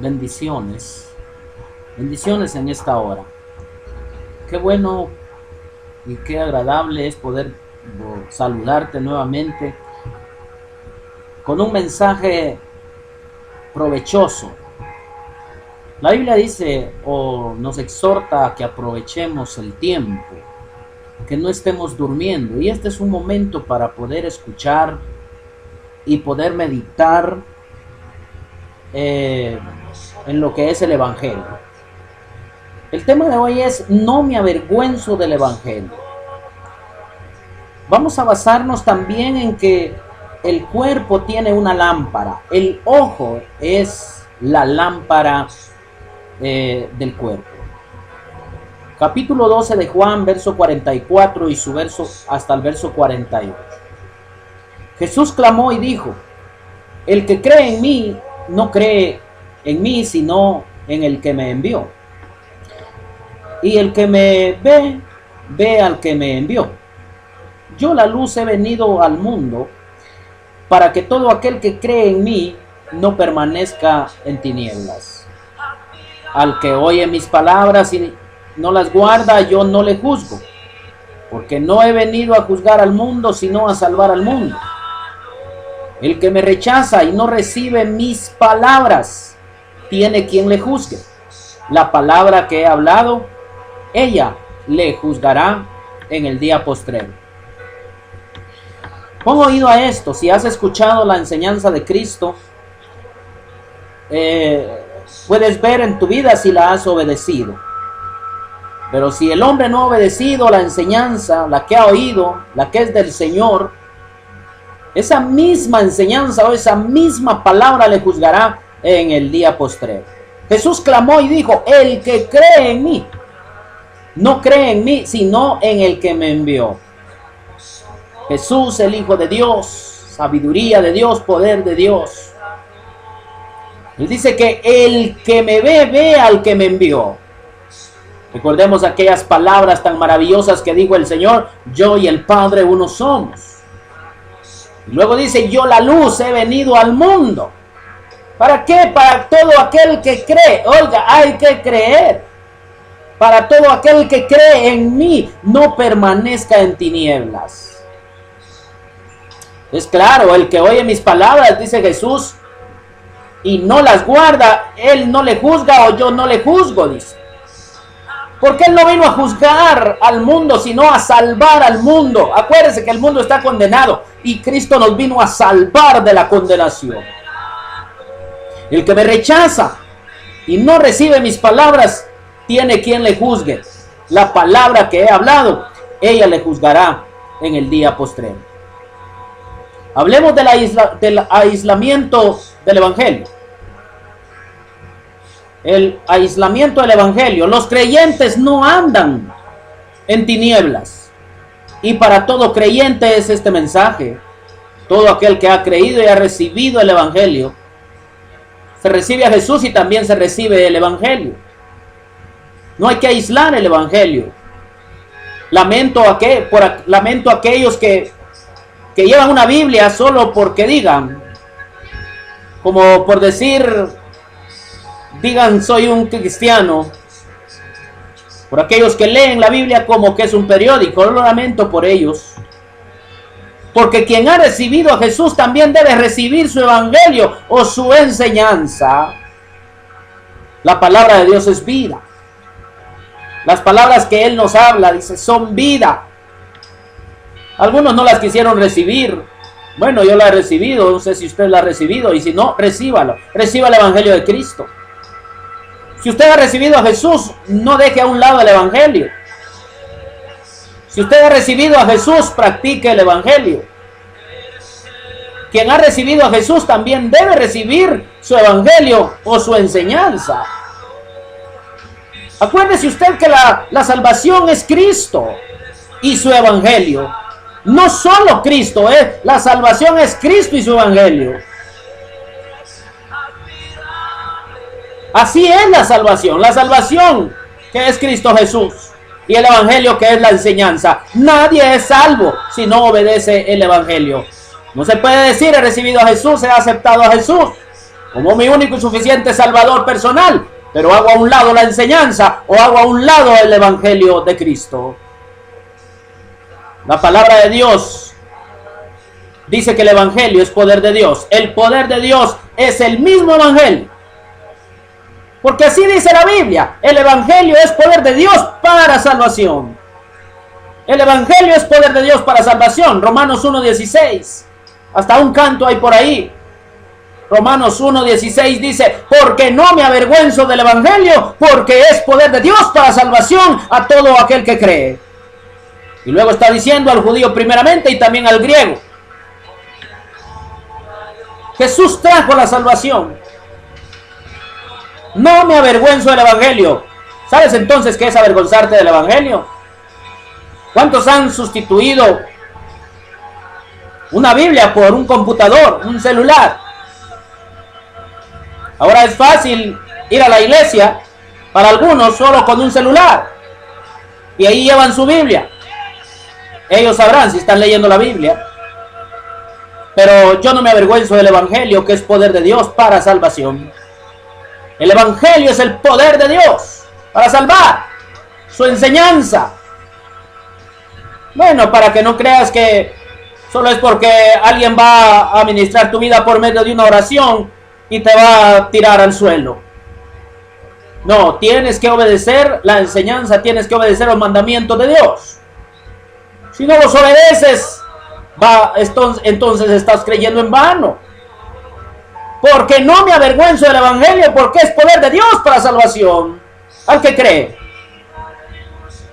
bendiciones. Bendiciones en esta hora. Qué bueno y qué agradable es poder saludarte nuevamente con un mensaje provechoso. La Biblia dice o nos exhorta a que aprovechemos el tiempo, que no estemos durmiendo, y este es un momento para poder escuchar y poder meditar en lo que es el Evangelio. El tema de hoy es: no me avergüenzo del Evangelio. Vamos a basarnos también en que el cuerpo tiene una lámpara. El ojo es la lámpara del cuerpo. Capítulo 12 de Juan, verso 44 y su verso hasta el verso 48. Jesús clamó y dijo: el que cree en mí no cree en mí, sino en el que me envió. Y el que me ve, ve al que me envió. Yo, la luz, he venido al mundo para que todo aquel que cree en mí no permanezca en tinieblas. Al que oye mis palabras y no las guarda, yo no le juzgo, porque no he venido a juzgar al mundo, sino a salvar al mundo. El que me rechaza y no recibe mis palabras, tiene quien le juzgue. La palabra que he hablado, ella le juzgará en el día postrero. Pon oído a esto. Si has escuchado la enseñanza de Cristo, puedes ver en tu vida si la has obedecido. Pero si el hombre no ha obedecido la enseñanza, la que ha oído, la que es del Señor, esa misma enseñanza o esa misma palabra le juzgará en el día postrero. Jesús clamó y dijo: el que cree en mí, no cree en mí, sino en el que me envió. Jesús, el Hijo de Dios, sabiduría de Dios, poder de Dios. Él dice que el que me ve, ve al que me envió. Recordemos aquellas palabras tan maravillosas que dijo el Señor: yo y el Padre uno somos. Y luego dice: yo, la luz, he venido al mundo. ¿Para qué? Para todo aquel que cree. Oiga, hay que creer. Para todo aquel que cree en mí, no permanezca en tinieblas. Es claro, el que oye mis palabras, dice Jesús, y no las guarda, él no le juzga o yo no le juzgo, dice. Porque él no vino a juzgar al mundo, sino a salvar al mundo. Acuérdense que el mundo está condenado y Cristo nos vino a salvar de la condenación. El que me rechaza y no recibe mis palabras, tiene quien le juzgue. La palabra que he hablado, ella le juzgará en el día postrero. Hablemos del aislamiento del Evangelio. El aislamiento del Evangelio. Los creyentes no andan en tinieblas. Y para todo creyente es este mensaje. Todo aquel que ha creído y ha recibido el Evangelio, se recibe a Jesús y también se recibe el Evangelio. No hay que aislar el Evangelio. Lamento a aquellos que llevan una Biblia solo porque digan, como por decir, digan soy un cristiano. Por aquellos que leen la Biblia como que es un periódico. Lo lamento por ellos. Porque quien ha recibido a Jesús también debe recibir su Evangelio o su enseñanza. La palabra de Dios es vida. Las palabras que Él nos habla, dice, son vida. Algunos no las quisieron recibir. Bueno, yo la he recibido, no sé si usted la ha recibido, y si no, recíbalo. Reciba el Evangelio de Cristo. Si usted ha recibido a Jesús, no deje a un lado el Evangelio. Si usted ha recibido a Jesús, practique el Evangelio. Quien ha recibido a Jesús también debe recibir su Evangelio o su enseñanza. Acuérdese usted que la salvación es Cristo y su Evangelio. No solo Cristo, la salvación es Cristo y su Evangelio. Así es la salvación que es Cristo Jesús y el Evangelio que es la enseñanza. Nadie es salvo si no obedece el Evangelio. No se puede decir he recibido a Jesús, he aceptado a Jesús como mi único y suficiente Salvador personal, pero hago a un lado la enseñanza o hago a un lado el Evangelio de Cristo. La palabra de Dios dice que el Evangelio es poder de Dios. El poder de Dios es el mismo Evangelio. Porque así dice la Biblia, el Evangelio es poder de Dios para salvación. El Evangelio es poder de Dios para salvación. Romanos 1:16. Hasta un canto hay por ahí. Romanos 1:16 dice, porque no me avergüenzo del Evangelio, porque es poder de Dios para salvación a todo aquel que cree. Y luego está diciendo al judío primeramente y también al griego. Jesús trajo la salvación. No me avergüenzo del Evangelio. ¿Sabes entonces qué es avergonzarte del Evangelio? ¿Cuántos han sustituido una Biblia por un computador, un celular? Ahora es fácil ir a la iglesia, para algunos solo con un celular, y ahí llevan su Biblia. Ellos sabrán si están leyendo la Biblia. Pero yo no me avergüenzo del Evangelio, que es poder de Dios para salvación. El Evangelio es el poder de Dios para salvar. Su enseñanza. Bueno, para que no creas que solo es porque alguien va a ministrar tu vida por medio de una oración y te va a tirar al suelo. No, tienes que obedecer la enseñanza, tienes que obedecer los mandamientos de Dios. Si no los obedeces, entonces estás creyendo en vano. Porque no me avergüenzo del Evangelio, porque es poder de Dios para salvación al que cree.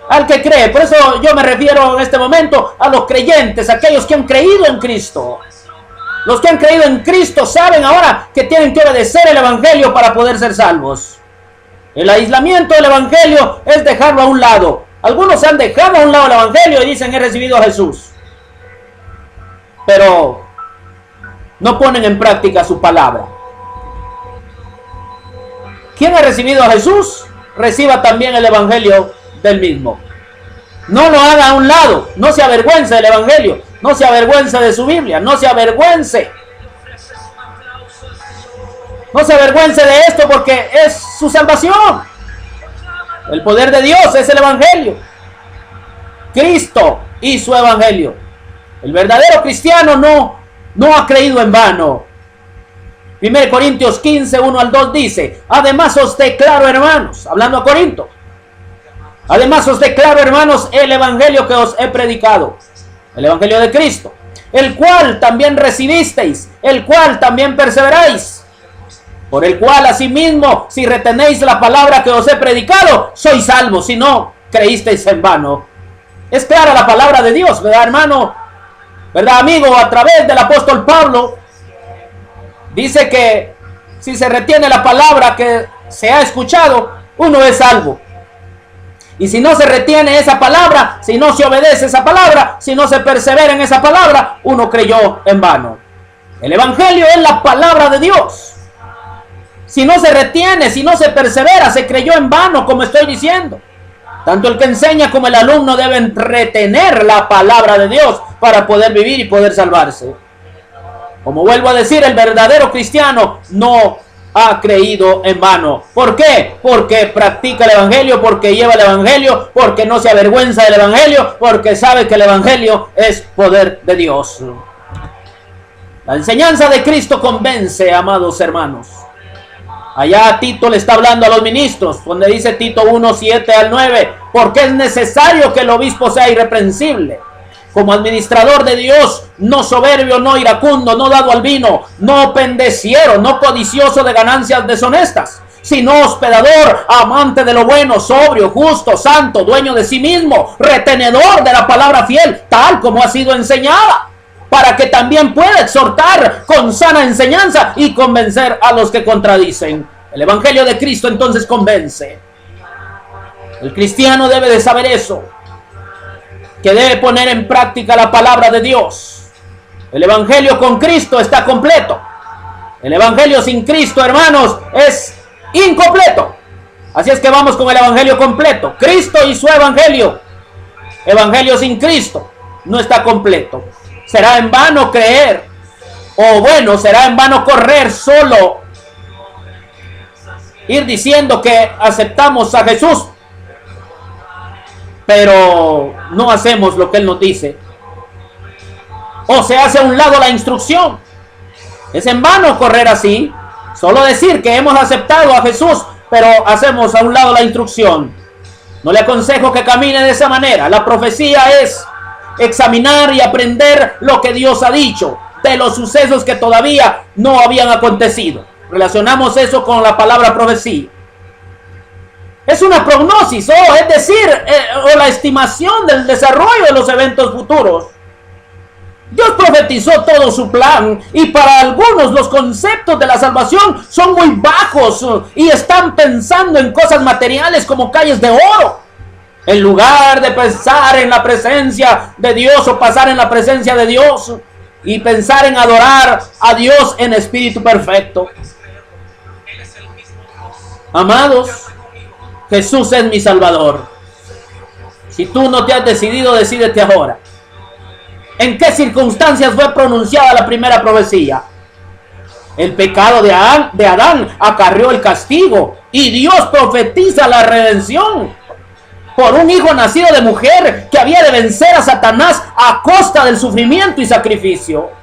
Al que cree. Por eso yo me refiero en este momento a los creyentes, aquellos que han creído en Cristo. Los que han creído en Cristo saben ahora que tienen que obedecer el Evangelio para poder ser salvos. El aislamiento del Evangelio es dejarlo a un lado. Algunos han dejado a un lado el Evangelio y dicen he recibido a Jesús. Pero no ponen en práctica su palabra. ¿Quién ha recibido a Jesús? Reciba también el Evangelio del mismo. No lo haga a un lado. No se avergüence del Evangelio. No se avergüence de su Biblia. No se avergüence. No se avergüence de esto porque es su salvación. El poder de Dios es el Evangelio. Cristo y su Evangelio. El verdadero cristiano no ha creído en vano. 1 Corintios 15, 1 al 2 dice, además os declaro, hermanos, hablando a Corinto, además os declaro, hermanos, el Evangelio que os he predicado, el Evangelio de Cristo, el cual también recibisteis, el cual también perseveráis, por el cual asimismo, si retenéis la palabra que os he predicado, sois salvos, si no, creísteis en vano. Es clara la palabra de Dios, ¿verdad, hermano? ¿Verdad, amigo? A través del apóstol Pablo, dice que si se retiene la palabra que se ha escuchado, uno es salvo. Y si no se retiene esa palabra, si no se obedece esa palabra, si no se persevera en esa palabra, uno creyó en vano. El Evangelio es la palabra de Dios. Si no se retiene, si no se persevera, se creyó en vano, como estoy diciendo. Tanto el que enseña como el alumno deben retener la palabra de Dios para poder vivir y poder salvarse. Como vuelvo a decir, el verdadero cristiano no ha creído en vano. ¿Por qué? Porque practica el Evangelio, porque lleva el Evangelio, porque no se avergüenza del Evangelio, porque sabe que el Evangelio es poder de Dios. La enseñanza de Cristo convence, amados hermanos. Allá Tito le está hablando a los ministros, donde dice Tito 1, 7 al 9, porque es necesario que el obispo sea irreprensible, como administrador de Dios, no soberbio, no iracundo, no dado al vino, no pendeciero, no codicioso de ganancias deshonestas, sino hospedador, amante de lo bueno, sobrio, justo, santo, dueño de sí mismo, retenedor de la palabra fiel, tal como ha sido enseñada, para que también pueda exhortar con sana enseñanza y convencer a los que contradicen. El Evangelio de Cristo entonces convence. El cristiano debe de saber eso, que debe poner en práctica la palabra de Dios. El Evangelio con Cristo está completo. El Evangelio sin Cristo, hermanos, es incompleto. Así es que vamos con el Evangelio completo. Cristo y su Evangelio. Evangelio sin Cristo no está completo. Será en vano creer, o bueno, será en vano correr solo ir diciendo que aceptamos a Jesús, pero no hacemos lo que Él nos dice. O se hace a un lado la instrucción. Es en vano correr así. Solo decir que hemos aceptado a Jesús, pero hacemos a un lado la instrucción. No le aconsejo que camine de esa manera. La profecía es examinar y aprender lo que Dios ha dicho de los sucesos que todavía no habían acontecido. Relacionamos eso con la palabra profecía. Es una prognosis, es decir, o la estimación del desarrollo de los eventos futuros. Dios profetizó todo su plan, y para algunos los conceptos de la salvación son muy bajos y están pensando en cosas materiales como calles de oro, en lugar de pensar en la presencia de Dios o pasar en la presencia de Dios y pensar en adorar a Dios en espíritu perfecto. Amados, Jesús es mi Salvador. Si tú no te has decidido, decídete ahora. ¿En qué circunstancias fue pronunciada la primera profecía? El pecado de Adán acarreó el castigo, y Dios profetiza la redención por un hijo nacido de mujer que había de vencer a Satanás a costa del sufrimiento y sacrificio.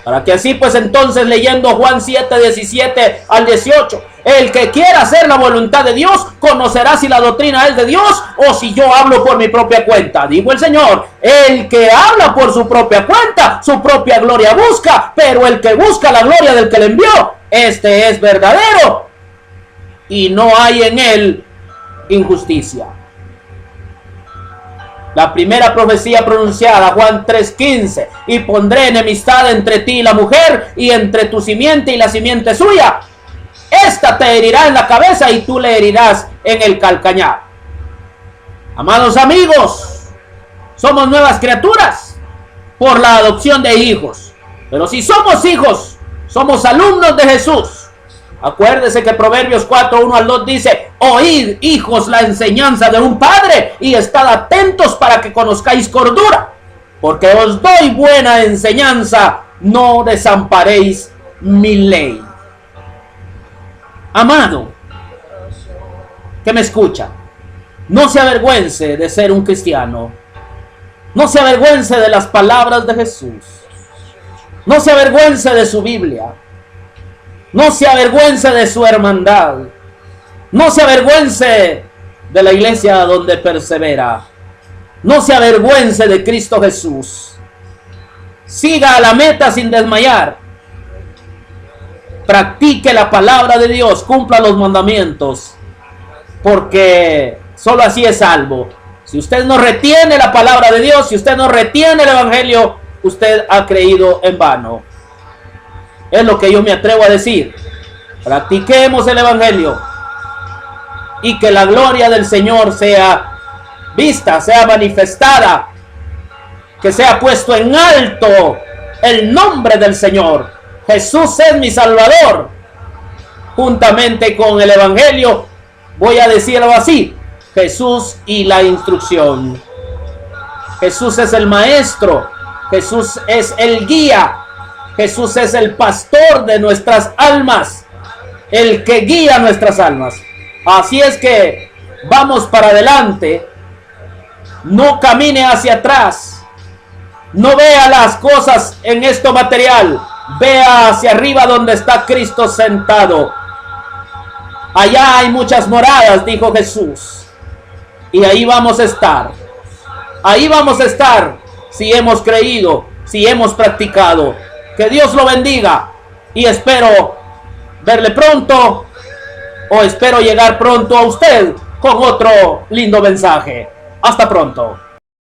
Para que así pues entonces, leyendo Juan 7, 17 al 18, el que quiera hacer la voluntad de Dios conocerá si la doctrina es de Dios o si yo hablo por mi propia cuenta. Dijo el Señor, el que habla por su propia cuenta, su propia gloria busca, pero el que busca la gloria del que le envió, este es verdadero, y no hay en él injusticia. La primera profecía pronunciada, Juan 3:15, y pondré enemistad entre ti y la mujer, y entre tu simiente y la simiente suya. Esta te herirá en la cabeza y tú le herirás en el calcañar. Amados amigos, somos nuevas criaturas por la adopción de hijos. Pero si somos hijos, somos alumnos de Jesús. Acuérdese que Proverbios 4, 1 al 2 dice: oíd, hijos, la enseñanza de un padre, y estad atentos para que conozcáis cordura, porque os doy buena enseñanza, no desamparéis mi ley. Amado, que me escucha, no se avergüence de ser un cristiano. No se avergüence de las palabras de Jesús. No se avergüence de su Biblia. No se avergüence de su hermandad. No se avergüence de la iglesia donde persevera. No se avergüence de Cristo Jesús. Siga a la meta sin desmayar. Practique la palabra de Dios. Cumpla los mandamientos. Porque solo así es salvo. Si usted no retiene la palabra de Dios, si usted no retiene el evangelio, usted ha creído en vano. Es lo que yo me atrevo a decir. Practiquemos el evangelio y que la gloria del Señor sea vista, sea manifestada, que sea puesto en alto el nombre del Señor. Jesús es mi Salvador. Juntamente con el evangelio, voy a decirlo así: Jesús y la instrucción. Jesús es el maestro. Jesús es el guía. Jesús es el pastor de nuestras almas, el que guía nuestras almas. Así es que vamos para adelante. No camine hacia atrás. No vea las cosas en esto material. Vea hacia arriba donde está Cristo sentado. Allá hay muchas moradas, dijo Jesús. Y ahí vamos a estar. Ahí vamos a estar si hemos creído, si hemos practicado. Que Dios lo bendiga. Y espero verle pronto, o espero llegar pronto a usted con otro lindo mensaje. Hasta pronto.